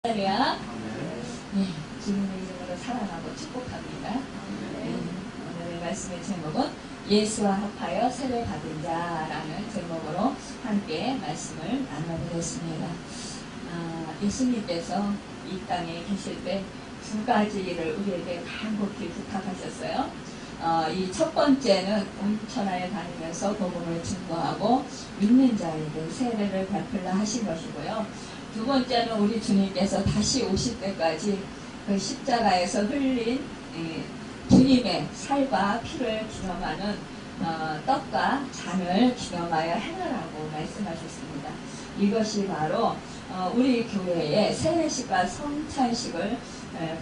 할렐루야. 네, 주님의 이름으로 사랑하고 축복합니다. 오늘의 말씀의 제목은 예수와 합하여 세례 받은 자라는 제목으로 함께 말씀을 나눠보겠습니다. 예수님께서 이 땅에 계실 때 두 가지를 우리에게 간곡히 부탁하셨어요. 이 첫 번째는 온 천하에 다니면서 복음을 증거하고 믿는 자에게 세례를 베풀라 하신 것이고요. 두 번째는 우리 주님께서 다시 오실 때까지 그 십자가에서 흘린 주님의 살과 피를 기념하는 떡과 잔을 기념하여 행하라고 말씀하셨습니다. 이것이 바로 우리 교회의 세례식과 성찬식을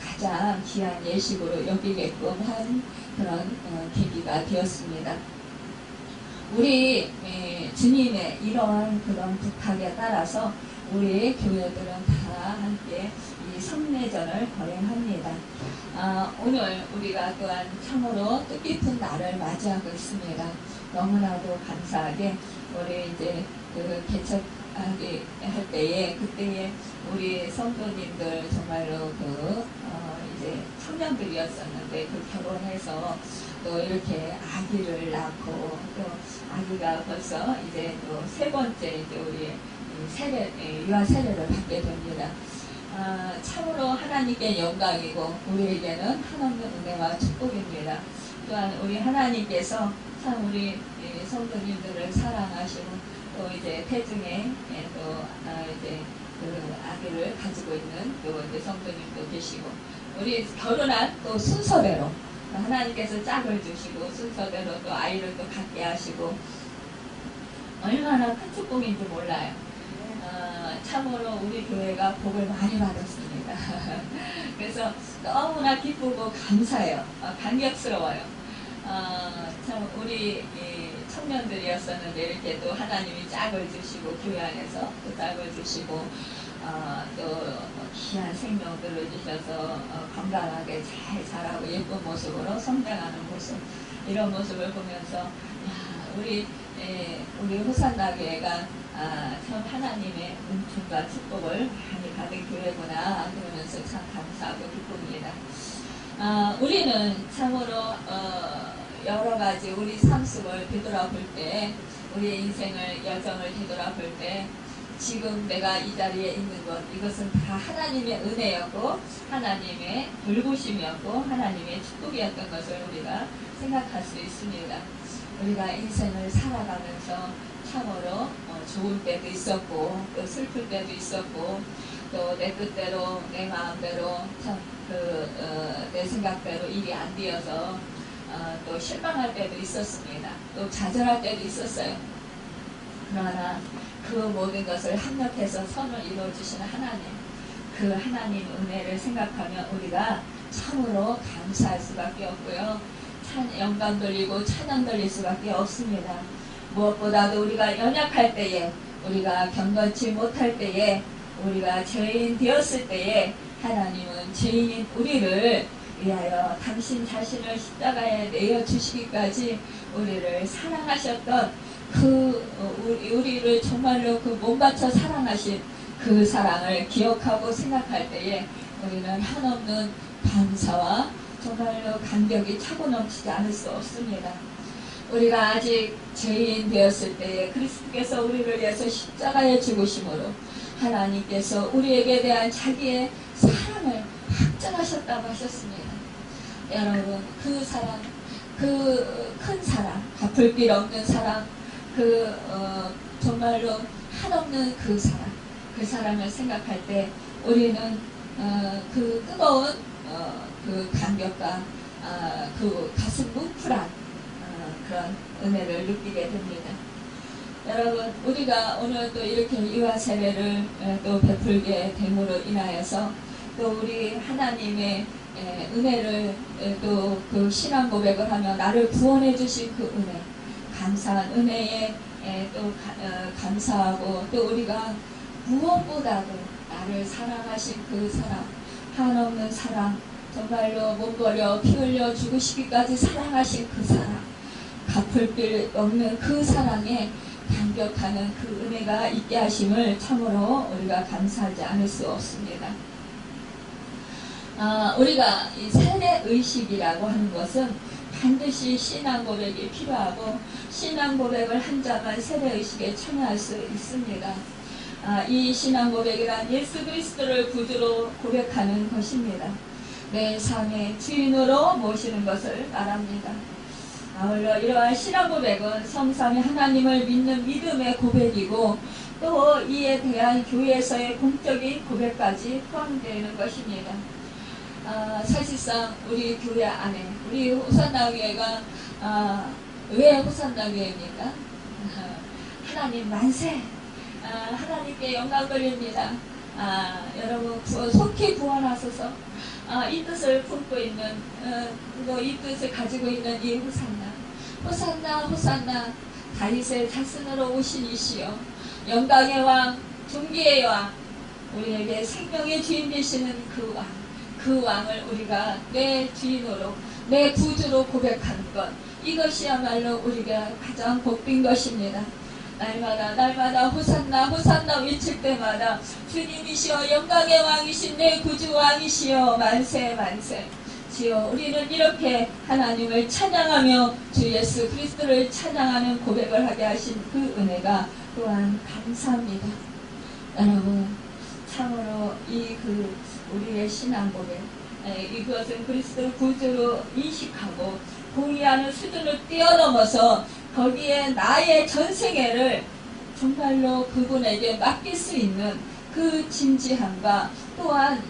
가장 귀한 예식으로 여기게끔 한 그런 계기가 되었습니다. 우리 주님의 이러한 그런 부탁에 따라서 우리 교회들은 다 함께 이 성례전을 거행합니다. 오늘 우리가 또한 참으로 뜻깊은 날을 맞이하고 있습니다. 너무나도 감사하게 우리 이제 그 개척하게 할 때에 그때에 우리 성도님들 정말로 이제 청년들이었었는데 그 결혼해서 또 이렇게 아기를 낳고 또 아기가 벌써 이제 또 세 번째 이제 우리 유아 세례를 받게 됩니다. 참으로 하나님께 영광이고 우리에게는 한없는 은혜와 축복입니다. 또한 우리 하나님께서 참 우리 성도님들을 사랑하시고 또 이제 태중에 또 이제 그 아기를 가지고 있는 또 이제 성도님도 계시고 우리 결혼한 또 순서대로 하나님께서 짝을 주시고 순서대로 또 아이를 또 갖게 하시고 얼마나 큰 축복인지 몰라요. 참으로 우리 교회가 복을 많이 받았습니다. 그래서 너무나 기쁘고 감사해요. 감격스러워요. 참 우리 청년들이었었는데 이렇게 또 하나님이 짝을 주시고 교회 안에서 또 짝을 주시고 또 귀한 생명들을 주셔서 건강하게 잘 자라고 예쁜 모습으로 성장하는 모습 이런 모습을 보면서 우리 호산나 교회가 참 하나님의 은총과 축복을 많이 받은 교회구나 그러면서 참 감사하고 기쁩니다. 우리는 참으로 여러 가지 우리 삶 속을 되돌아볼 때 우리의 인생을 여정을 되돌아볼 때 지금 내가 이 자리에 있는 것 이것은 다 하나님의 은혜였고 하나님의 돌보심이었고 하나님의 축복이었던 것을 우리가 생각할 수 있습니다. 우리가 인생을 살아가면서 참으로 좋은 때도 있었고 또 슬플 때도 있었고 또 내 뜻대로 내 마음대로 참 내 생각대로 일이 안 되어서 또 실망할 때도 있었습니다. 또 좌절할 때도 있었어요. 그러나 그 모든 것을 합력해서 선을 이루어주시는 하나님 그 하나님 은혜를 생각하면 우리가 참으로 감사할 수밖에 없고요. 영광 돌리고 찬양 돌릴 수밖에 없습니다. 무엇보다도 우리가 연약할 때에 우리가 경건치 못할 때에 우리가 죄인 되었을 때에 하나님은 죄인인 우리를 위하여 당신 자신을 십자가에 내어주시기까지 우리를 사랑하셨던 우리를 정말로 그 몸바쳐 사랑하신 그 사랑을 기억하고 생각할 때에 우리는 한없는 감사와 정말로 감격이 차고 넘치지 않을 수 없습니다. 우리가 아직 죄인 되었을 때에 그리스도께서 우리를 위해서 십자가에 죽으심으로 하나님께서 우리에게 대한 자기의 사랑을 확증하셨다고 하셨습니다. 여러분 그 사랑 그 큰 사랑 갚을 길 없는 사랑 정말로 한없는 그 사랑을 생각할 때 우리는 그 뜨거운 그 감격과 그 가슴 뭉클한 그런 은혜를 느끼게 됩니다. 여러분 우리가 오늘 또 이렇게 유아 세례를 또 베풀게 됨으로 인하여서 또 우리 하나님의 은혜를 또 그 신앙 고백을 하며 나를 구원해 주신 그 은혜 감사한 은혜에 또 감사하고 또 우리가 무엇보다도 나를 사랑하신 그 사랑 한없는 사랑 정말로 몸버려 피 흘려 죽으시기까지 사랑하신 그 사랑 갚을 길 없는 그 사랑에 감격하는 그 은혜가 있게 하심을 참으로 우리가 감사하지 않을 수 없습니다. 우리가 이 세례의식이라고 하는 것은 반드시 신앙 고백이 필요하고 신앙 고백을 한 자만 세례의식에 참여할 수 있습니다. 이 신앙 고백이란 예수 그리스도를 구주로 고백하는 것입니다. 내 삶의 주인으로 모시는 것을 말합니다. 아울러 이러한 신앙 고백은 성삼위 하나님을 믿는 믿음의 고백이고 또 이에 대한 교회에서의 공적인 고백까지 포함되는 것입니다. 사실상 우리 교회 안에 우리 호산나 교회가 왜 호산나 교회입니까? 하나님 만세! 하나님께 영광 돌립니다. 여러분 속히 구원하소서. 이 뜻을 품고 있는 이 뜻을 가지고 있는 이 호산나, 호산나, 호산나, 다윗의 자손으로 오신 이시여, 영광의 왕, 존귀의 왕, 우리에게 생명의 주인 되시는 그 왕, 그 왕을 우리가 내 주인으로, 내 구주로 고백하는 것, 이것이야말로 우리가 가장 복된 것입니다. 날마다 호산나 호산나 외칠 때마다 주님이시여 영광의 왕이신 내 구주 왕이시여 만세 만세. 주여 우리는 이렇게 하나님을 찬양하며 주 예수 그리스도를 찬양하는 고백을 하게 하신 그 은혜가 또한 감사합니다. 여러분 참으로 우리의 신앙 고백 이것은 그리스도를 구주로 인식하고 공의하는 수준을 뛰어넘어서 거기에 나의 전생애를 정말로 그분에게 맡길 수 있는 그 진지함과 또한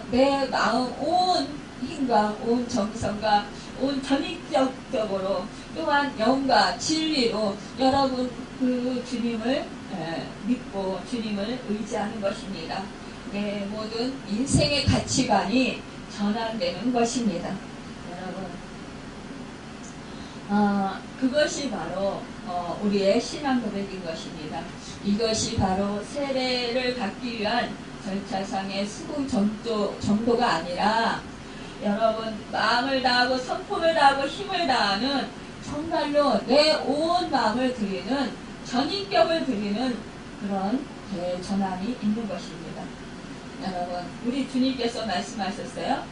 내 마음 온 힘과 온 정성과 온 전인격적으로 또한 영과 진리로 여러분 그 주님을 믿고 주님을 의지하는 것입니다. 내 모든 인생의 가치관이 전환되는 것입니다. 그것이 바로 우리의 신앙 고백인 것입니다. 이것이 바로 세례를 받기 위한 절차상의 수긍 정도가 아니라 여러분 마음을 다하고 성품을 다하고 힘을 다하는 정말로 내 온 마음을 드리는 전인격을 드리는 그런 대전함이 있는 것입니다. 여러분 우리 주님께서 말씀하셨어요.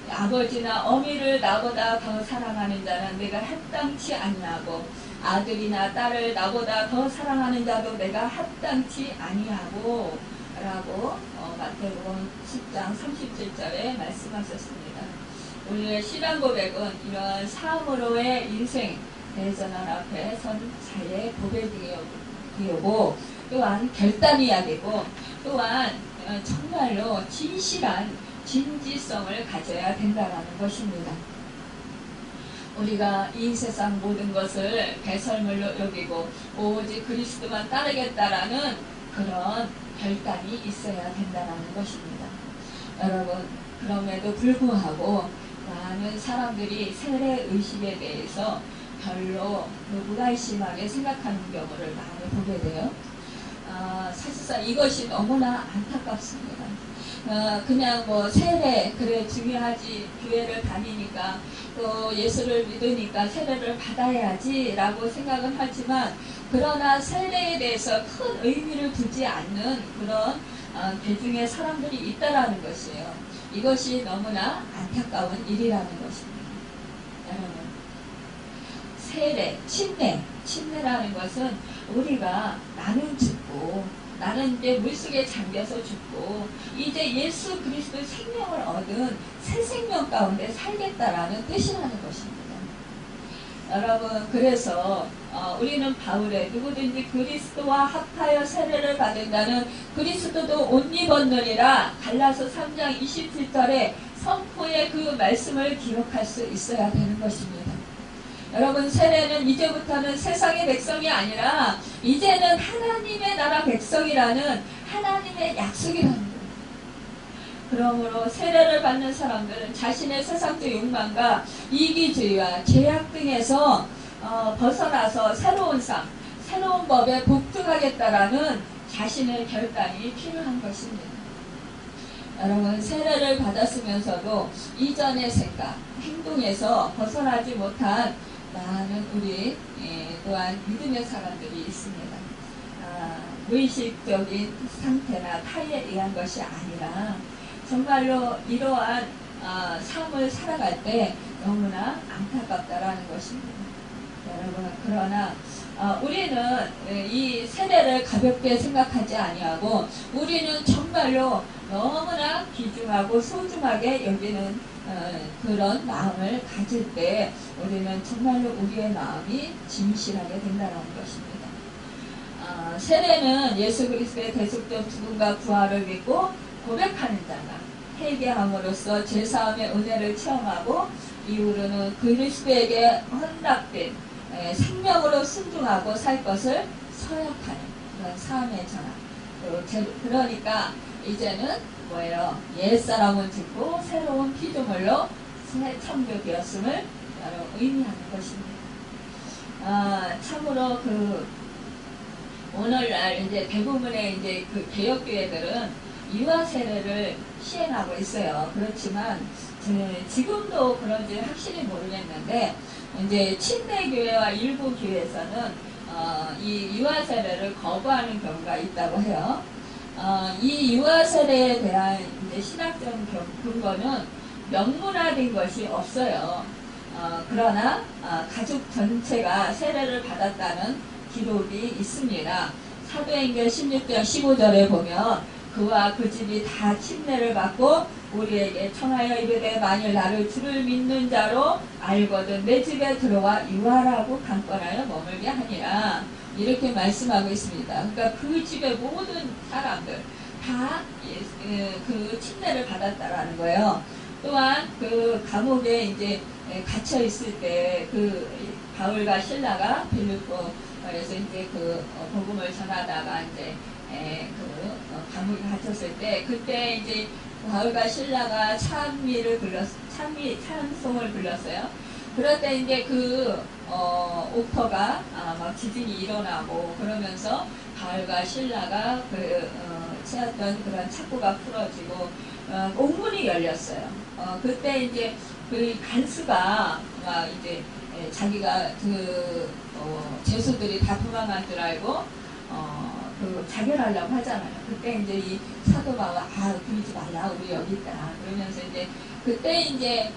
아버지나 어미를 나보다 더 사랑하는 자는 내가 합당치 아니하고 아들이나 딸을 나보다 더 사랑하는 자도 내가 합당치 아니하고 라고 마태복음 10장 37절에 말씀하셨습니다. 우리의 신앙 고백은 이러한 삶으로의 인생 대전환 앞에 선 자의 고백이고 또한 결단이야 되고 또한 정말로 진실한 진지성을 가져야 된다는 것입니다. 우리가 이 세상 모든 것을 배설물로 여기고 오직 그리스도만 따르겠다라는 그런 결단이 있어야 된다는 것입니다. 여러분 그럼에도 불구하고 많은 사람들이 세례의식에 대해서 별로 무관심하게 생각하는 경우를 많이 보게 돼요. 사실상 이것이 너무나 안타깝습니다. 그냥 세례 그래 중요하지 교회를 다니니까 또 예수를 믿으니까 세례를 받아야지 라고 생각은 하지만 그러나 세례에 대해서 큰 의미를 두지 않는 그런 대중의 사람들이 있다라는 것이에요. 이것이 너무나 안타까운 일이라는 것입니다. 여러분 세례, 침례라는 것은 우리가 나는 죽고 나는 이제 물속에 잠겨서 죽고 이제 예수 그리스도의 생명을 얻은 새 생명 가운데 살겠다라는 뜻이라는 것입니다. 여러분 그래서 우리는 바울의 누구든지 그리스도와 합하여 세례를 받는다는 그리스도도 옷 입었느니라 갈라서 3장 27절에 선포의 그 말씀을 기록할 수 있어야 되는 것입니다. 여러분 세례는 이제부터는 세상의 백성이 아니라 이제는 하나님의 나라 백성이라는 하나님의 약속이라는 거예요. 그러므로 세례를 받는 사람들은 자신의 세상적 욕망과 이기주의와 죄악 등에서 벗어나서 새로운 삶, 새로운 법에 복종하겠다라는 자신의 결단이 필요한 것입니다. 여러분 세례를 받았으면서도 이전의 생각, 행동에서 벗어나지 못한 많은 우리 또한 믿음의 사람들이 있습니다. 무의식적인 상태나 타의에 의한 것이 아니라 정말로 이러한 삶을 살아갈 때 너무나 안타깝다라는 것입니다. 여러분, 그러나 우리는 이 세대를 가볍게 생각하지 아니하고 우리는 정말로 너무나 귀중하고 소중하게 여기는 그런 마음을 가질 때 우리는 정말로 우리의 마음이 진실하게 된다는 것입니다. 세례는 예수 그리스도의 대속적 죽음과 부활을 믿고 고백하는 자가 회개함으로써 제사함의 은혜를 체험하고 이후로는 그리스도에게 헌납된 생명으로 순종하고 살 것을 서약하는 그런 삶의 전환. 그러니까 이제는 뭐예요? 옛사람은 죽고 새로운 피조물로 새 창조되었음을 의미하는 것입니다. 참으로 오늘날 이제 대부분의 이제 그 개혁교회들은 유아 세례를 시행하고 있어요. 그렇지만 지금도 그런지 확실히 모르겠는데 이제 침례교회와 일부 교회에서는 이 유아 세례를 거부하는 경우가 있다고 해요. 이 유아 세례에 대한 이제 신학적 근거는 명문화된 것이 없어요. 그러나 가족 전체가 세례를 받았다는 기록이 있습니다. 사도행전 16장 15절에 보면 그와 그 집이 다 침례를 받고 우리에게 청하여 이르되 만일 나를 주를 믿는 자로 알거든 내 집에 들어와 유하라고 강권하여 머물게 하니라 이렇게 말씀하고 있습니다. 그러니까 그 집의 모든 사람들 다 그 침례를 받았다라는 거예요. 또한 그 감옥에 이제 갇혀 있을 때 그 바울과 실라가 빌립보 그래서 이제 그 복음을 전하다가 이제 감옥에 갇혔을 때 그때 이제 바울과 실라가 찬송을 불렀어요. 그럴 때 이제 옥터가 막 지진이 일어나고 그러면서 바울과 실라가 채웠던 그런 착고가 풀어지고 옥문이 열렸어요. 그때 이제 그 간수가 이제 자기가 죄수들이 다 도망간 줄 알고 자결하려고 하잖아요. 그때 이제 이 사도 바울가 그러지 말라 우리 여기 있다 그러면서 이제 그때 이제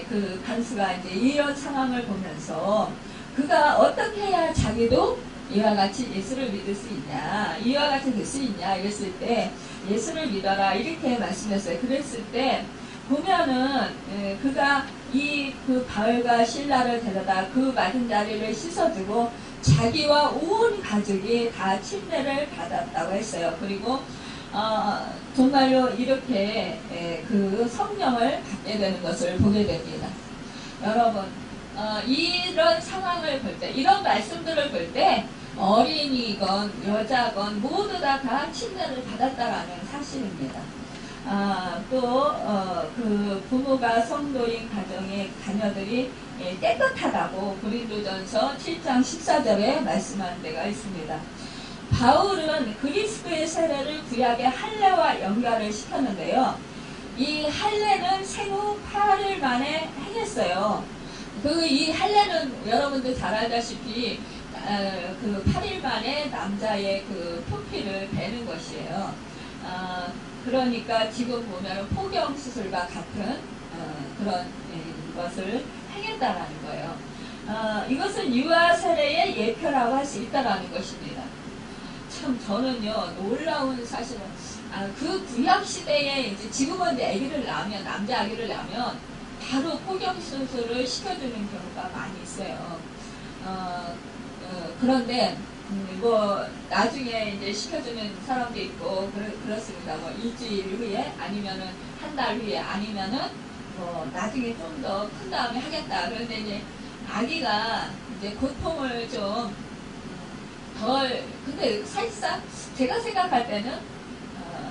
그 간수가 이제 이런 상황을 보면서 그가 어떻게 해야 자기도 이와 같이 예수를 믿을 수 있냐 이와 같이 될 수 있냐 이랬을 때 예수를 믿어라 이렇게 말씀했어요. 그랬을 때 보면은 그가 그 바울과 실라를 데려다 그 맞은 자리를 씻어주고 자기와 온 가족이 다 침례를 받았다고 했어요. 그리고 정말로 이렇게 그 성령을 받게 되는 것을 보게 됩니다. 여러분 이런 상황을 볼 때 이런 말씀들을 볼 때 어린이건 여자건 모두 다 침례를 받았다라는 사실입니다. 그 부모가 성도인 가정의 자녀들이 깨끗하다고 고린도전서 7장 14절에 말씀한 데가 있습니다. 바울은 그리스도의 세례를 구약의 할례와 연결을 시켰는데요. 이 할례는 생후 8일 만에 행했어요. 이 할례는 여러분들 잘 알다시피 그 8일 만에 남자의 그 표피를 베는 것이에요. 그러니까 지금 보면 포경 수술과 같은 그런 것을 행했다라는 거예요. 이것은 유아 세례의 예표라고 할 수 있다라는 것입니다. 참 저는요 놀라운 사실은 그 구약 시대에 이제 지금은 이제 아기를 낳으면 남자 아기를 낳으면 바로 포경 수술을 시켜주는 경우가 많이 있어요. 그런데 뭐 나중에 이제 시켜주는 사람도 있고 그렇습니다. 뭐 일주일 후에 아니면은 한 달 후에 아니면은 뭐 나중에 좀 더 큰 다음에 하겠다. 그런데 이제 아기가 이제 고통을 좀 근데 사실상 제가 생각할 때는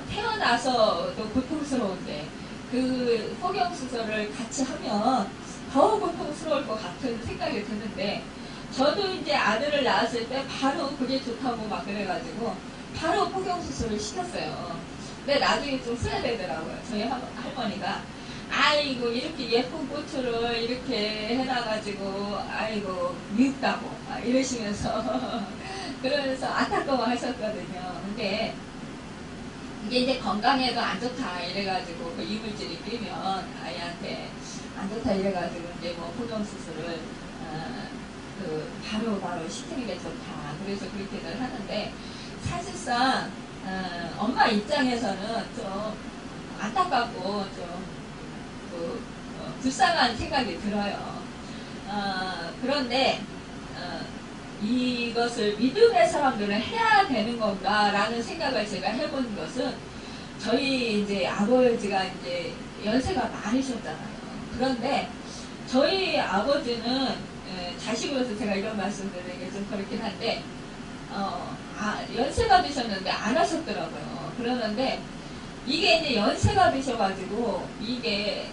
태어나서도 고통스러운데 그 포경 수술을 같이 하면 더 고통스러울 것 같은 생각이 드는데 저도 이제 아들을 낳았을 때 바로 그게 좋다고 막 그래가지고 바로 포경 수술을 시켰어요. 근데 나중에 좀 후회되더라고요. 저희 할머니가 아이고 이렇게 예쁜 고추를 이렇게 해놔가지고 아이고 미흡다고 이러시면서 그러면서 안타까워 하셨거든요. 근데 이게 이제 건강에도 안 좋다 이래가지고 그 이물질이 끼면 아이한테 안 좋다 이래가지고 이제 뭐 포종 수술을 바로 시키는 게 좋다. 그래서 그렇게들 하는데 사실상 엄마 입장에서는 좀 안타깝고 좀 불쌍한 생각이 들어요. 그런데 이것을 믿음의 사람들은 해야 되는 건가라는 생각을 제가 해본 것은 저희 이제 아버지가 이제 연세가 많으셨잖아요. 그런데 저희 아버지는 자식으로서 제가 이런 말씀 드리는 게 좀 그렇긴 한데 연세가 드셨는데 안 하셨더라고요. 그러는데 이게 이제 연세가 드셔가지고 이게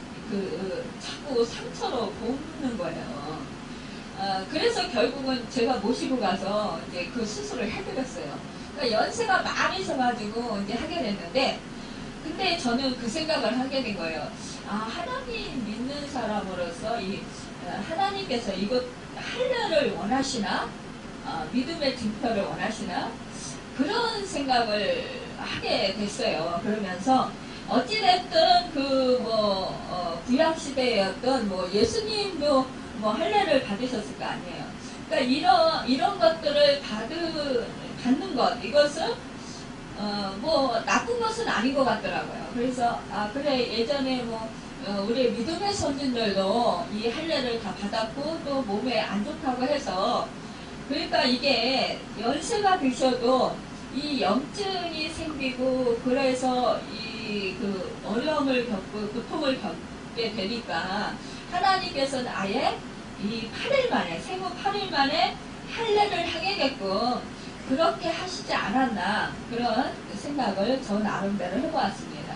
자꾸 상처로 볶는 거예요. 그래서 결국은 제가 모시고 가서 이제 그 수술을 해드렸어요. 그러니까 연세가 많으셔가지고 이제 하게 됐는데, 근데 저는 그 생각을 하게 된 거예요. 하나님 믿는 사람으로서 하나님께서 이것 할례를 원하시나? 믿음의 증표를 원하시나? 그런 생각을 하게 됐어요. 그러면서 어찌됐든 구약시대였던 예수님도 할례를 받으셨을 거 아니에요. 그러니까 이런 것들을 받는 것, 이것은 나쁜 것은 아닌 것 같더라고요. 그래서 그래 예전에 우리 믿음의 선진들도 이 할례를 다 받았고 또 몸에 안 좋다고 해서, 그러니까 이게 연세가 드셔도 이 염증이 생기고 그래서 어려움을 겪고 고통을 겪게 되니까 하나님께서는 아예 이 8일 만에 생후 8일 만에 할례를 하게끔 그렇게 하시지 않았나, 그런 생각을 저 나름대로 해보았습니다.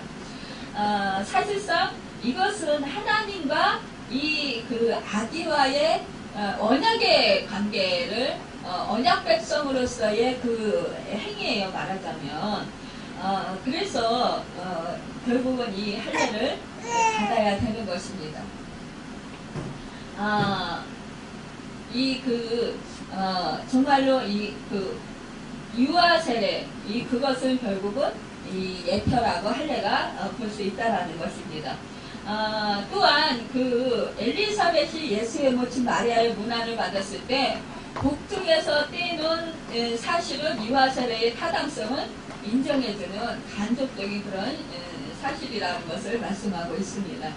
사실상 이것은 하나님과 아기와의 언약의 관계를 언약 백성으로서의 그 행위예요, 말하자면. 그래서 결국은 이 할례를 받아야 되는 것입니다. 정말로 유아 세례, 그것은 결국은 이 예표라고 할례가 볼 수 있다라는 것입니다. 또한 엘리사벳이 예수의 모친 마리아의 문안을 받았을 때 복중에서 떼놓은 사실은 유아 세례의 타당성을 인정해주는 간접적인 그런 사실이라는 것을 말씀하고 있습니다.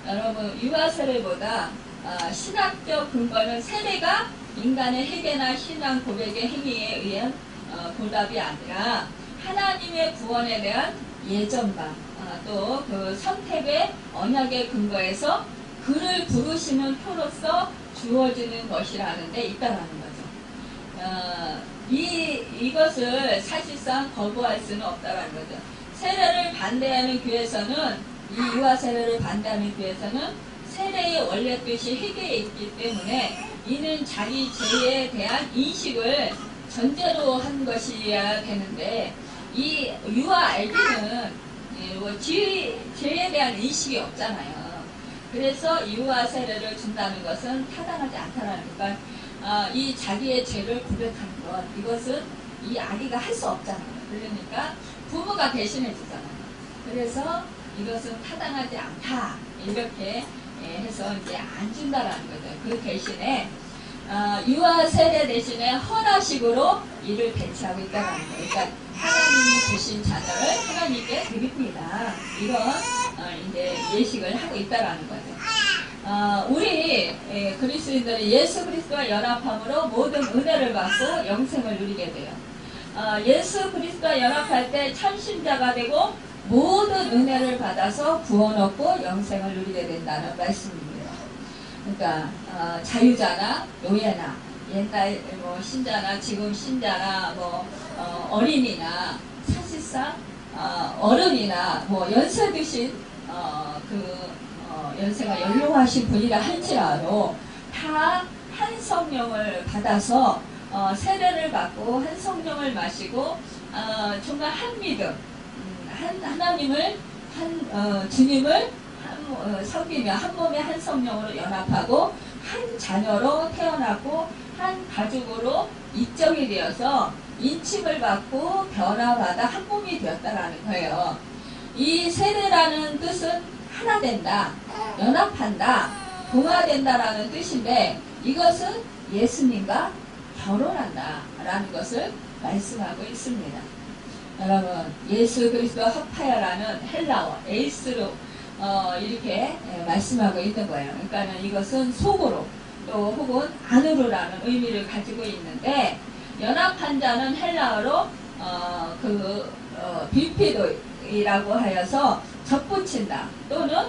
여러분, 유아 세례보다 신학적 근거는 세례가 인간의 회개나 신앙 고백의 행위에 의한 보답이 아니라 하나님의 구원에 대한 예정감, 또 그 선택의 언약의 근거에서 그를 부르시는 표로서 주어지는 것이라는 데 있다라는 거죠. 이것을 사실상 거부할 수는 없다라는 거죠. 세례를 반대하는 교회에서는, 이 유아 세례를 반대하는 교회에서는 세례의 원래 뜻이 회개에 있기 때문에 이는 자기 죄에 대한 인식을 전제로 한 것이어야 되는데, 이 유아 아기는 죄에 대한 인식이 없잖아요. 그래서 유아 세례를 준다는 것은 타당하지 않다라는 것. 이 자기의 죄를 고백하는 것, 이것은 이 아기가 할 수 없잖아요. 그러니까 부모가 대신해 주잖아요. 그래서 이것은 타당하지 않다, 이렇게 해서 이제 안 준다라는 거죠. 그 대신에 유아 세례 대신에 헌화식으로 이를 배치하고 있다는 거예요. 그러니까 하나님이 주신 자녀를 하나님께 드립니다, 이런 이제 예식을 하고 있다라는 거죠. 우리 그리스도인들이 예수 그리스도와 연합함으로 모든 은혜를 받고 영생을 누리게 돼요. 예수 그리스도와 연합할 때 천신자가 되고 모든 은혜를 받아서 구원 얻고 영생을 누리게 된다는 말씀입니다. 그러니까 자유자나 노예나, 옛날 신자나 지금 신자나 어린이나, 사실상 어른이나 연세 드신 연세가 연로하신 분이라 할지라도 다 한 성령을 받아서 세례를 받고 한 성령을 마시고 정말 한 믿음, 하나님을 주님을 한 섞이며 한 몸의 한 성령으로 연합하고 한 자녀로 태어났고 한 가족으로 입적이 되어서 인침을 받고 변화받아 한 몸이 되었다라는 거예요. 이 세례라는 뜻은 하나 된다, 연합한다, 동화된다라는 뜻인데 이것은 예수님과 결혼한다 라는 것을 말씀하고 있습니다. 여러분, 예수 그리스도 합하여라는 헬라어 에이스로 이렇게 말씀하고 있는 거예요. 그러니까 이것은 속으로 또 혹은 안으로라는 의미를 가지고 있는데 연합한 자는 헬라어로 빌피도이라고 하여서 접붙인다 또는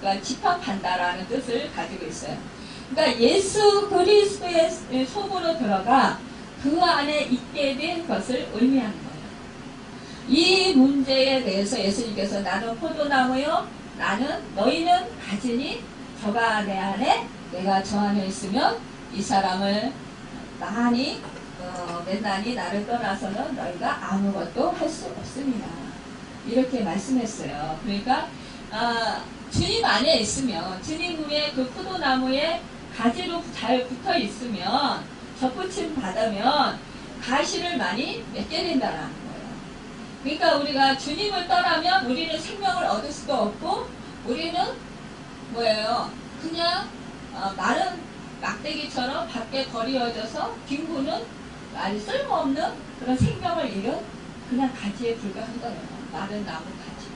그러니까 집합한다라는 뜻을 가지고 있어요. 그러니까 예수 그리스도의 속으로 들어가 그 안에 있게 된 것을 의미하는 거예요. 이 문제에 대해서 예수님께서 나는 포도나무요, 너희는 가지니 저가 내 안에 내가 저 안에 있으면 이 사람을 맨날이 나를 떠나서는 너희가 아무것도 할 수 없습니다. 이렇게 말씀했어요. 그러니까 주님 안에 있으면 주님의 그 포도나무에 가지로 잘 붙어 있으면 접붙임 받으면 가시를 많이 맺게 된다는 거예요. 그러니까 우리가 주님을 떠나면 우리는 생명을 얻을 수도 없고 우리는 뭐예요? 그냥 마른 막대기처럼 밖에 버려져서 뒹구는 말이 쓸모없는 그런 생명을 잃은 그냥 가지에 불과한 거예요. 마른 나무 가지.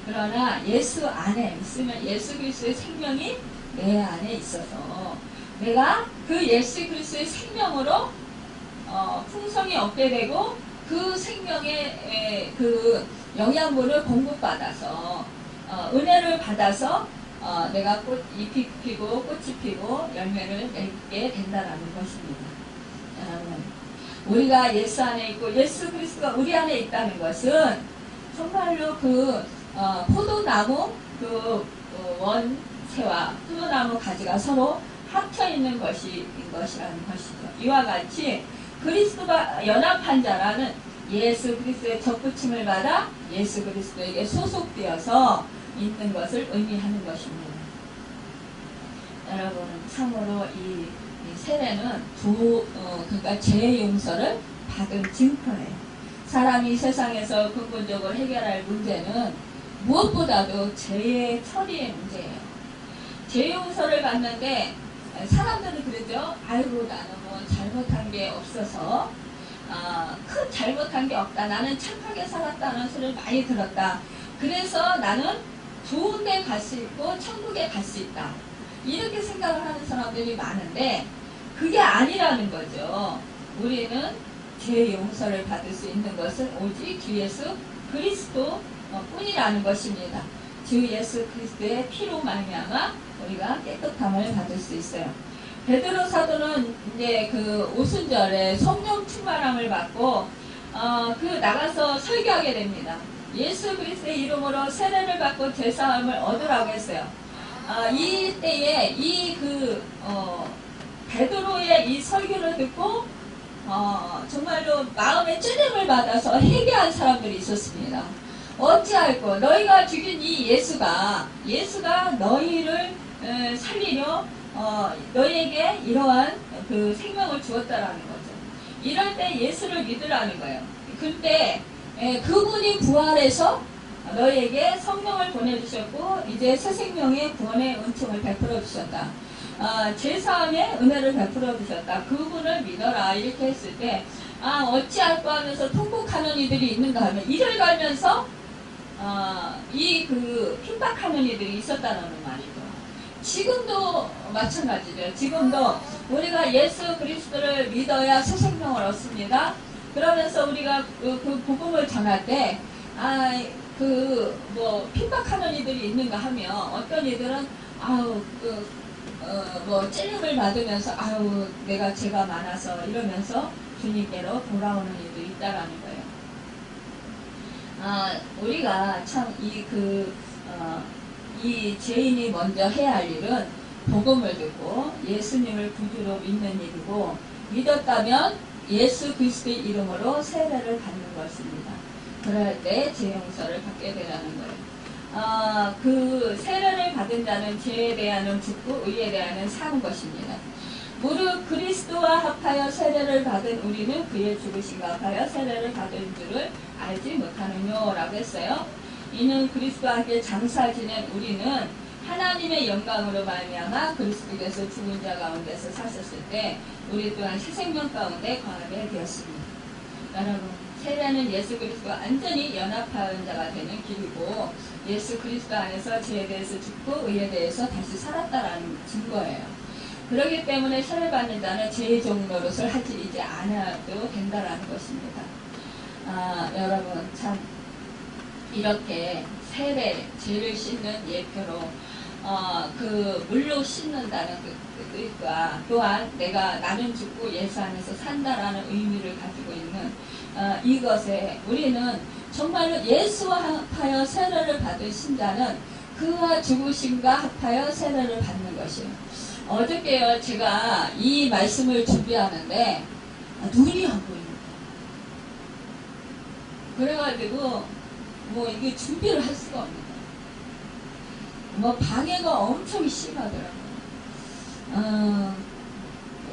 그러나 예수 안에 있으면 예수 그리스도의 생명이 내 안에 있어서 내가 그 예수 그리스도의 생명으로 풍성히 얻게 되고 그 생명의 그 영양분을 공급받아서 은혜를 받아서 내가 잎이 피고 꽃이 피고 열매를 맺게 된다는 것입니다. 여러분, 우리가 예수 안에 있고 예수 그리스도가 우리 안에 있다는 것은 정말로 포도나무 원새와 포도나무 가지가 서로 합쳐 있는 것이라는 것이죠. 이와 같이 그리스도가 연합한 자라는 예수 그리스도의 접붙임을 받아 예수 그리스도에게 소속되어서 있는 것을 의미하는 것입니다. 여러분, 참으로 이 세례는 그러니까 죄의 용서를 받은 증거예요. 사람이 세상에서 근본적으로 해결할 문제는 무엇보다도 죄의 처리의 문제예요. 죄 용서를 받는데 사람들은 그러죠. 아이고 나는 뭐 잘못한 게 없어서 큰 잘못한 게 없다. 나는 착하게 살았다는 소리를 많이 들었다. 그래서 나는 좋은 데 갈 수 있고 천국에 갈 수 있다. 이렇게 생각을 하는 사람들이 많은데 그게 아니라는 거죠. 우리는 죄 용서를 받을 수 있는 것은 오직 주 예수 그리스도 뿐이라는 것입니다. 주 예수 그리스도의 피로 말미암아 우리가 깨끗함을 받을 수 있어요. 베드로 사도는 이제 그 오순절에 성령 충만함을 받고 나가서 설교하게 됩니다. 예수 그리스도의 이름으로 세례를 받고 제사함을 얻으라고 했어요. 이때에 베드로의 이 설교를 듣고 정말로 마음의 찔림을 받아서 회개한 사람들이 있었습니다. 어찌할꼬 너희가 죽인 이 예수가 너희를 살리려 너희에게 이러한 그 생명을 주었다라는 거죠. 이럴 때 예수를 믿으라는 거예요. 근데 그분이 부활해서 너희에게 성령을 보내주셨고 이제 새 생명의 구원의 은총을 베풀어 주셨다. 제사함의 은혜를 베풀어 주셨다. 그분을 믿어라. 이렇게 했을 때 어찌할꼬 하면서 통곡하는 이들이 있는가 하면 이를 갈면서 핍박하는 이들이 있었다는 말이죠. 지금도 마찬가지죠. 지금도 우리가 예수 그리스도를 믿어야 새 생명을 얻습니다. 그러면서 우리가 그 복음을 전할 때 핍박하는 이들이 있는가 하면 어떤 이들은 찔림을 받으면서 내가 죄가 많아서 이러면서 주님께로 돌아오는 이도 있다라는 거예요. 우리가 참 이 죄인이 먼저 해야 할 일은 복음을 듣고 예수님을 구주로 믿는 일이고 믿었다면 예수 그리스도의 이름으로 세례를 받는 것입니다. 그럴 때 죄 용서를 받게 되라는 거예요. 그 세례를 받은 자는 죄에 대하여는 죽고 의에 대하여는 사는 것입니다. 무릇 그리스도와 합하여 세례를 받은 우리는 그의 죽으심과 합하여 세례를 받은 줄을 알지 못하느뇨 라고 했어요. 이는 그리스도와 함께 장사 지낸 우리는 하나님의 영광으로 말미암아 그리스도께서 죽은 자 가운데서 사셨을 때 우리 또한 새 생명 가운데 거하게 되었습니다. 여러분, 세례는 예수 그리스도와 완전히 연합하는 자가 되는 길이고 예수 그리스도 안에서 죄에 대해서 죽고 의에 대해서 다시 살았다라는 증거예요. 그렇기 때문에 세례받는 자는 죄의 종 노릇을 하지 이제 않아도 된다라는 것입니다. 여러분 참 이렇게 세례, 죄를 씻는 예표로 그 물로 씻는다는 그 뜻과 또한 나는 죽고 예수 안에서 산다라는 의미를 가지고 있는 이것에 우리는 정말로 예수와 합하여 세례를 받은 신자는 그와 죽으심과 합하여 세례를 받는 것이에요. 어저께요 제가 이 말씀을 준비하는데 눈이 안 보입니다. 그래가지고 뭐 이게 준비를 할 수가 없니다. 뭐 방해가 엄청 심하더라고요.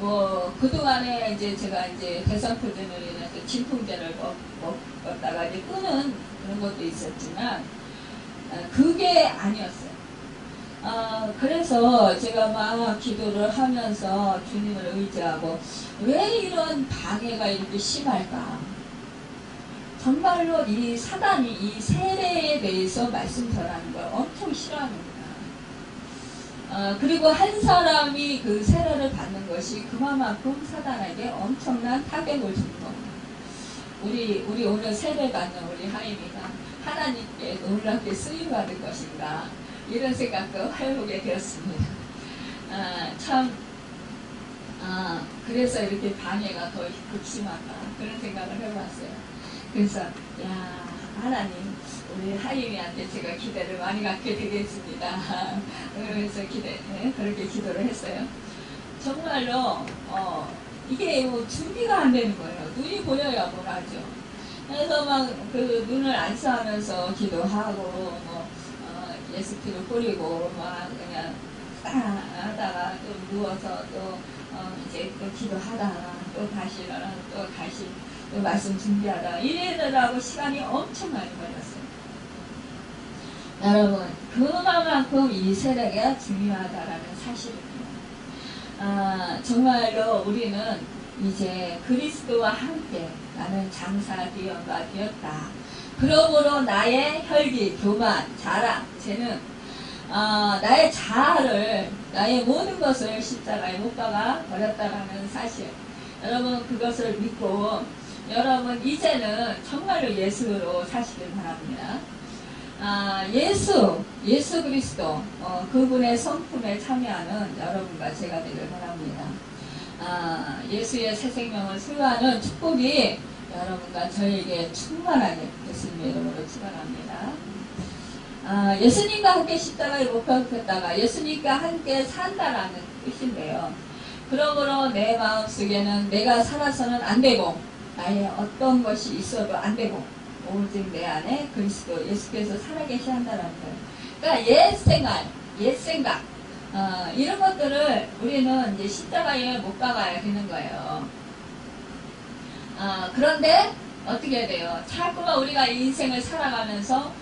뭐 그동안에 이제 제가 이제 대상포진으로 인해서 진통제를 먹었다가 이제 끄는 그런 것도 있었지만 그게 아니었어요. 그래서 제가 막 기도를 하면서 주님을 의지하고 왜 이런 방해가 이렇게 심할까? 정말로 이 사단이 이 세례에 대해서 말씀 전하는 걸 엄청 싫어합니다. 그리고 한 사람이 그 세례를 받는 것이 그만큼 사단에게 엄청난 타격을 주는 겁니다. 우리 오늘 세례 받는 우리 하임이가 하나님께 놀랍게 쓰임받을 것인가 이런 생각도 해보게 되었습니다. 그래서 이렇게 방해가 더 극심한가 그런 생각을 해봤어요. 그래서 하나님 우리 하임이한테 제가 기대를 많이 갖게 되겠습니다. 그래서 그렇게 기도를 했어요. 정말로 이게 뭐 준비가 안 되는 거예요. 눈이 보여야 뭘 하죠. 그래서 막 그 눈을 안수하면서 기도하고 예수 피를 뿌리고 막 그냥 하다가 또 누워서 또 이제 또 기도하다가 또 다시 일어나 또 다시 또 말씀 준비하다가 이래더라고 시간이 엄청 많이 걸렸어요. 여러분 그만큼 이 세례가 중요하다라는 사실입니다. 정말로 우리는 이제 그리스도와 함께 나는 장사되었다 되었다. 그러므로 나의 혈기, 교만, 자랑, 재능, 나의 자아를, 나의 모든 것을 십자가에 못 박아 버렸다라는 사실. 여러분 그것을 믿고 여러분 이제는 정말로 예수로 사시길 바랍니다. 예수 그리스도 그분의 성품에 참여하는 여러분과 제가 되길 바랍니다. 예수의 새 생명을 수여하는 축복이 여러분과 저에게 충만하게 예수님의 이름으로 축원합니다. 예수님과 함께 십자가에 못 박혔다가 예수님과 함께 산다라는 뜻인데요. 그러므로 내 마음속에는 내가 살아서는 안 되고 나의 어떤 것이 있어도 안 되고 오직 내 안에 그리스도 예수께서 살아계시 한다라는 거예요. 그러니까 옛 생각 이런 것들을 우리는 이제 십자가에 못 박아야 되는 거예요. 그런데 어떻게 해야 돼요? 자꾸만 우리가 인생을 살아가면서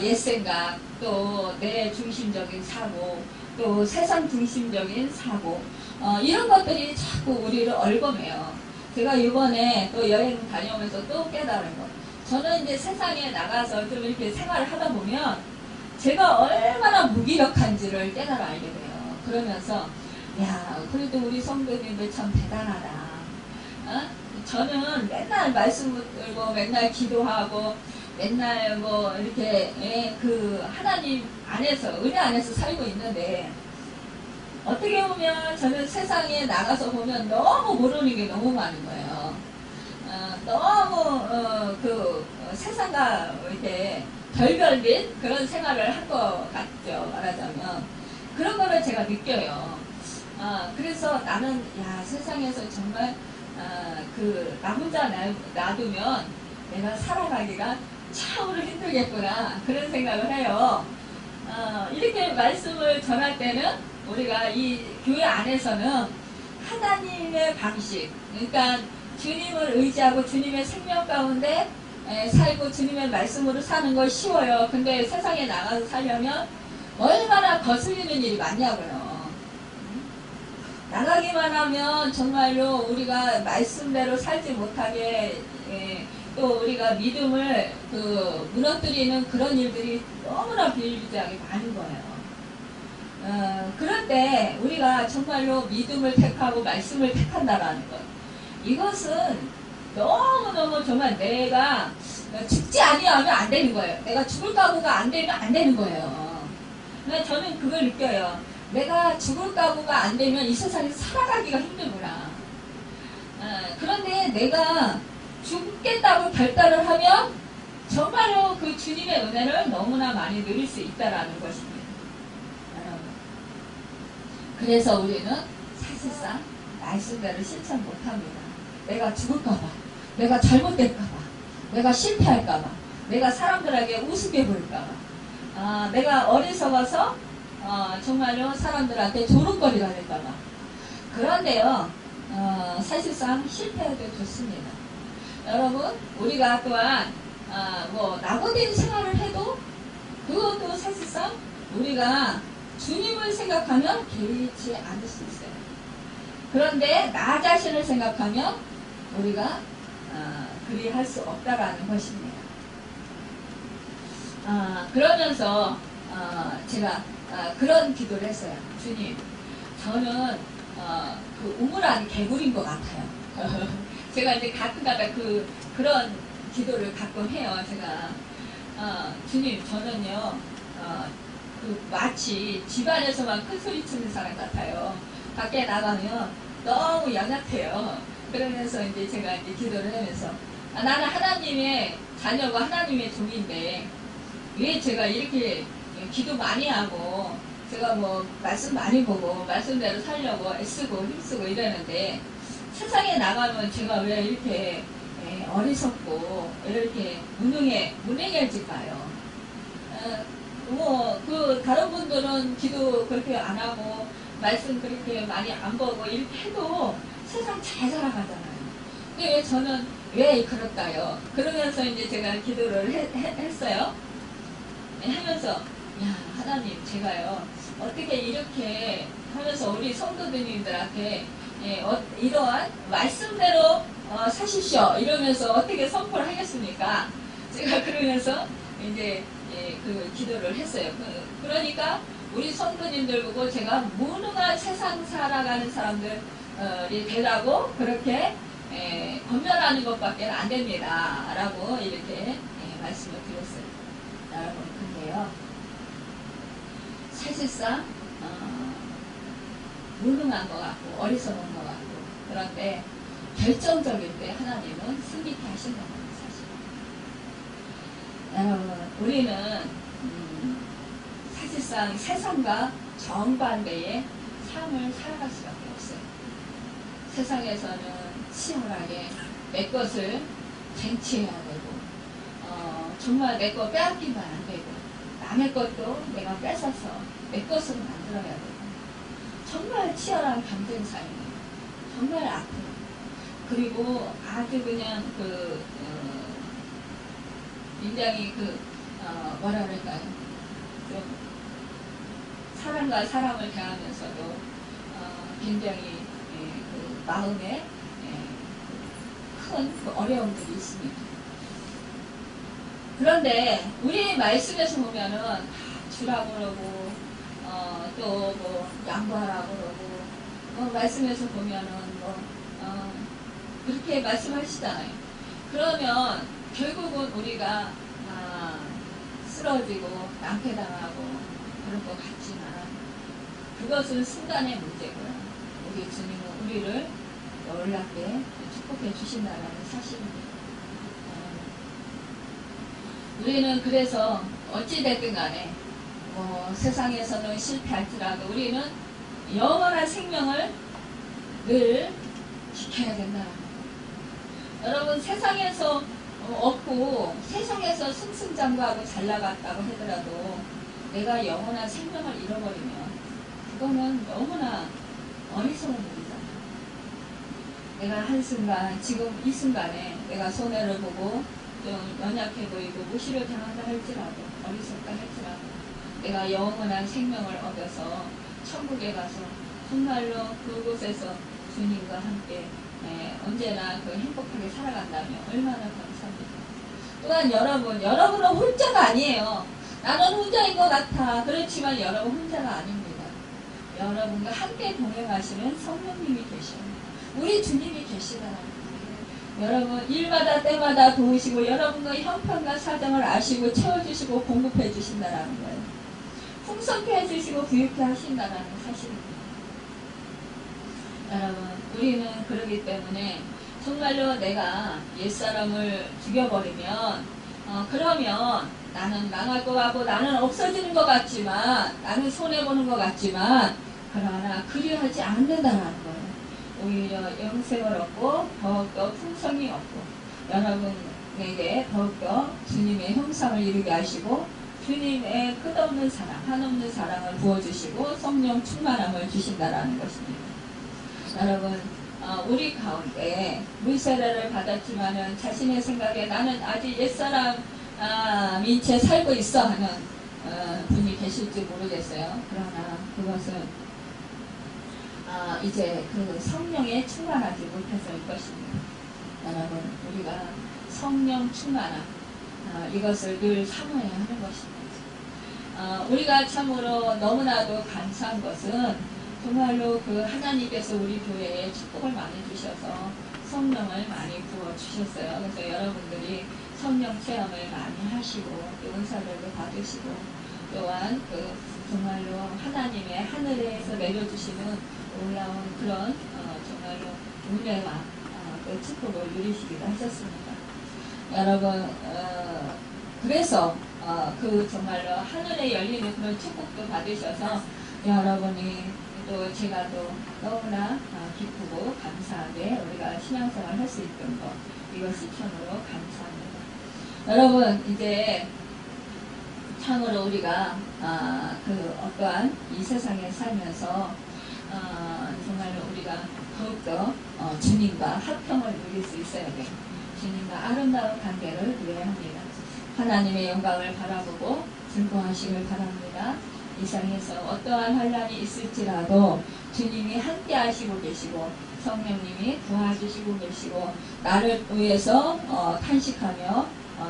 옛 생각, 또 내 중심적인 사고, 또 세상 중심적인 사고 이런 것들이 자꾸 우리를 얽어매요. 제가 이번에 또 여행 다녀오면서 또 깨달은 거. 저는 이제 세상에 나가서 좀 이렇게 생활을 하다 보면 제가 얼마나 무기력한지를 깨달아 알게 돼요. 그러면서 그래도 우리 성도님들 참 대단하다. 저는 맨날 말씀 들고 맨날 기도하고 맨날 뭐 이렇게 그 하나님 안에서 은혜 안에서 살고 있는데 어떻게 보면 저는 세상에 나가서 보면 너무 모르는 게 너무 많은 거예요. 너무 그 세상과 이렇게 결별된 그런 생활을 한 것 같죠. 말하자면 그런 거를 제가 느껴요. 그래서 나는 세상에서 정말 나 혼자 놔두면 내가 살아가기가 참으로 힘들겠구나 그런 생각을 해요. 이렇게 말씀을 전할 때는 우리가 이 교회 안에서는 하나님의 방식, 그러니까 주님을 의지하고 주님의 생명 가운데 살고 주님의 말씀으로 사는 거 쉬워요. 근데 세상에 나가서 살려면 얼마나 거슬리는 일이 많냐고요. 나가기만 하면 정말로 우리가 말씀대로 살지 못하게 또 우리가 믿음을 무너뜨리는 그런 일들이 너무나 비일비재하게 많은 거예요. 그런데 우리가 정말로 믿음을 택하고 말씀을 택한다라는 것, 이것은 너무너무 정말 내가 죽지 아니하면 안 되는 거예요. 내가 죽을 각오가 안 되면 안 되는 거예요. 저는 그걸 느껴요. 내가 죽을 각오가 안 되면 이 세상에서 살아가기가 힘들구나. 그런데 내가 죽겠다고 결단을 하면 정말로 그 주님의 은혜를 너무나 많이 누릴 수 있다라는 것입니다. 그래서 우리는 사실상 말씀대로 실천 못합니다. 내가 죽을까봐, 내가 잘못될까봐, 내가 실패할까봐, 내가 사람들에게 우습게 보일까봐, 내가 어리석어서 정말로 사람들한테 조롱거리가 될까봐. 그런데요, 사실상 실패해도 좋습니다. 여러분, 우리가 또한 낙오된 생활을 해도 그것도 사실상 우리가 주님을 생각하면 개의치 않을 수 있어요. 그런데 나 자신을 생각하면 우리가 그리 할 수 없다라는 것입니다. 그러면서 제가 그런 기도를 했어요. 주님, 저는 그 우물안 개구리인 것 같아요. 제가 이제 가끔가다 그런 기도를 가끔 해요. 제가 주님, 저는요 마치 집안에서만 큰 소리 치는 사람 같아요. 밖에 나가면 너무 연약해요. 그러면서 이제 제가 이제 기도를 하면서 나는 하나님의 자녀고 하나님의 종인데 왜 제가 이렇게 기도 많이 하고 제가 말씀 많이 보고 말씀대로 살려고 애쓰고 힘쓰고 이러는데 세상에 나가면 제가 왜 이렇게 어리석고 이렇게 무능해질까요? 다른 분들은 기도 그렇게 안 하고 말씀 그렇게 많이 안 보고 이렇게 해도 세상 잘 살아가잖아요. 근데 왜 저는 왜 그럴까요? 그러면서 이제 제가 기도를 했어요. 하면서 야, 하나님, 제가요 어떻게 이렇게 하면서 우리 성도님들한테 이러한 말씀대로 사십시오 이러면서 어떻게 선포를 하겠습니까? 제가 그러면서 이제 그 기도를 했어요. 그러니까 우리 성도님들 보고 제가 무능한 세상 살아가는 사람들이 되라고 그렇게 권면하는 것밖에 안 됩니다. 라고 이렇게 말씀을 드렸어요. 여러분, 근데요, 사실상 무능한 것 같고 어리석은 것 같고 그런데 결정적일 때 하나님은 승리케 하신다는 사실. 여러분, 우리는 사실상 세상과 정반대의 삶을 살아갈 수밖에 없어요. 세상에서는 치열하게 내 것을 쟁취해야 되고 정말 내 거 빼앗기면 안 되고 남의 것도 내가 뺏어서 내 것으로 만들어야 되고 정말 치열한 경쟁사입니다. 정말 아프고 그리고 아주 그냥 굉장히 뭐라 그럴까요? 좀 사람과 사람을 대하면서도 굉장히 마음에 큰 어려움들이 있습니다. 그런데 우리 말씀에서 보면은 다 주라고 그러고 또 양보하라고 그러고 말씀에서 보면은 그렇게 말씀하시잖아요. 그러면 결국은 우리가 쓰러지고 낭패당하고 그럴 것 같지만 그것은 순간의 문제고요. 우리 주님은 우리를 놀랍게 축복해 주신다는 사실입니다. 우리는 그래서 어찌됐든 간에 세상에서는 실패할지라도 우리는 영원한 생명을 늘 지켜야 된다는 거예요. 여러분, 세상에서 없고 세상에서 승승장구하고 잘 나갔다고 하더라도 내가 영원한 생명을 잃어버리면 그거는 너무나 어리석은 일이잖아. 내가 한순간, 지금 이 순간에 내가 손해를 보고 좀 연약해 보이고 무시를 당한다 할지라도, 어리석다 할지라도 내가 영원한 생명을 얻어서 천국에 가서 정말로 그곳에서 주님과 함께 언제나 그 행복하게 살아간다면 얼마나 감사합니까. 또한 여러분은 혼자가 아니에요. 나는 혼자인 것 같아. 그렇지만 여러분 혼자가 아닙니다. 여러분과 함께 동행하시는 성령님이 계셔요. 우리 주님이 계시다는 거예요. 여러분 일마다 때마다 도우시고 여러분의 형편과 사정을 아시고 채워주시고 공급해 주신다는 거예요. 풍성케 해주시고 부유케 하신다는 사실입니다. 여러분 우리는 그러기 때문에 정말로 내가 옛사람을 죽여버리면 그러면 나는 망할 것 같고 나는 없어지는 것 같지만 나는 손해보는 것 같지만 그러나 그리하지 않는다는 거예요. 오히려 영생을 얻고 더욱더 풍성이 얻고 여러분에게 더욱더 주님의 형상을 이루게 하시고 주님의 끝없는 사랑, 한없는 사랑을 부어주시고 성령 충만함을 주신다라는 것입니다. 여러분 우리 가운데 물세례를 받았지만은 자신의 생각에 나는 아직 옛사람인 채 살고 있어 하는 분이 계실지 모르겠어요. 그러나 그것은 이제 그 성령에 충만하지 못해서일 것입니다. 여러분 우리가 성령 충만함 이것을 늘 사모해야 하는 것입니다. 우리가 참으로 너무나도 감사한 것은 정말로 그 하나님께서 우리 교회에 축복을 많이 주셔서 성령을 많이 부어주셨어요. 그래서 여러분들이 성령 체험을 많이 하시고 또 은사들도 받으시고 또한 그 정말로 하나님의 하늘에서 내려주시는 올라온 그런 정말로 은혜와 그 축복을 누리시기도 하셨습니다. 여러분 그래서 그 정말로 하늘에 열리는 그런 축복도 받으셔서 여러분이 또 제가 또 너무나 기쁘고 감사하게 우리가 신앙생활 할 수 있던 것 이것이 참으로 감사합니다. 여러분 이제 참으로 우리가 그 어떠한 이 세상에 살면서 정말로 우리가 더욱더 주님과 합평을 누릴 수 있어야 돼요. 주님과 아름다운 관계를 누려야 합니다. 하나님의 영광을 바라보고 즐거워하시길 바랍니다. 이 세상에서 어떠한 환란이 있을지라도 주님이 함께 하시고 계시고 성령님이 도와주시고 계시고 나를 위해서 탄식하며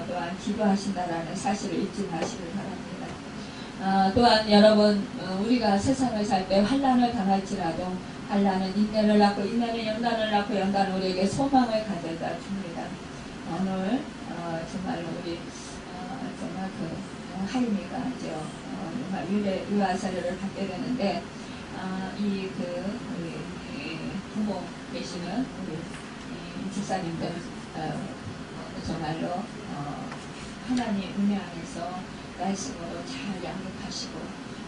또한 기도하신다라는 사실을 잊지 마시길 바랍니다. 또한 여러분 우리가 세상을 살 때 환란을 당할지라도 환란은 인내를 낳고 인내는 연단을 낳고 연단은 우리에게 소망을 가져다 줍니다. 오늘 정말로 우리 정말 그 하임이가 이제 유아 사료를 받게 되는데 이 부모 계시는 우리 집사님들 정말로 하나님 은혜 안에서 말씀으로 잘 양육하시고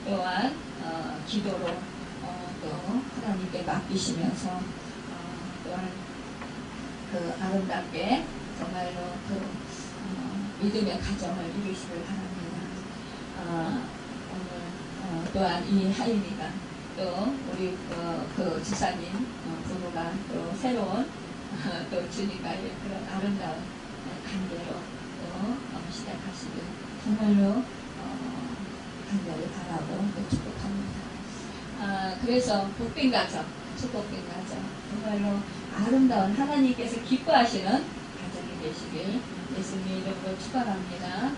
또한 기도로 또 하나님께 맡기시면서 또한 그 아름답게 정말로 그 믿음의 가정을 이루시길 바랍니다. 오늘 또한 이 하임이가 또 우리 그 집사님 부부가 또 새로운 또 주님과의 그런 아름다운 관계로 또 시작하시길 정말로 간절히 바라고 또 축복합니다. 그래서 복된 가정, 축복된 가정, 정말로 아름다운 하나님께서 기뻐하시는 가정이 되시길 예수님 이름으로 축원합니다.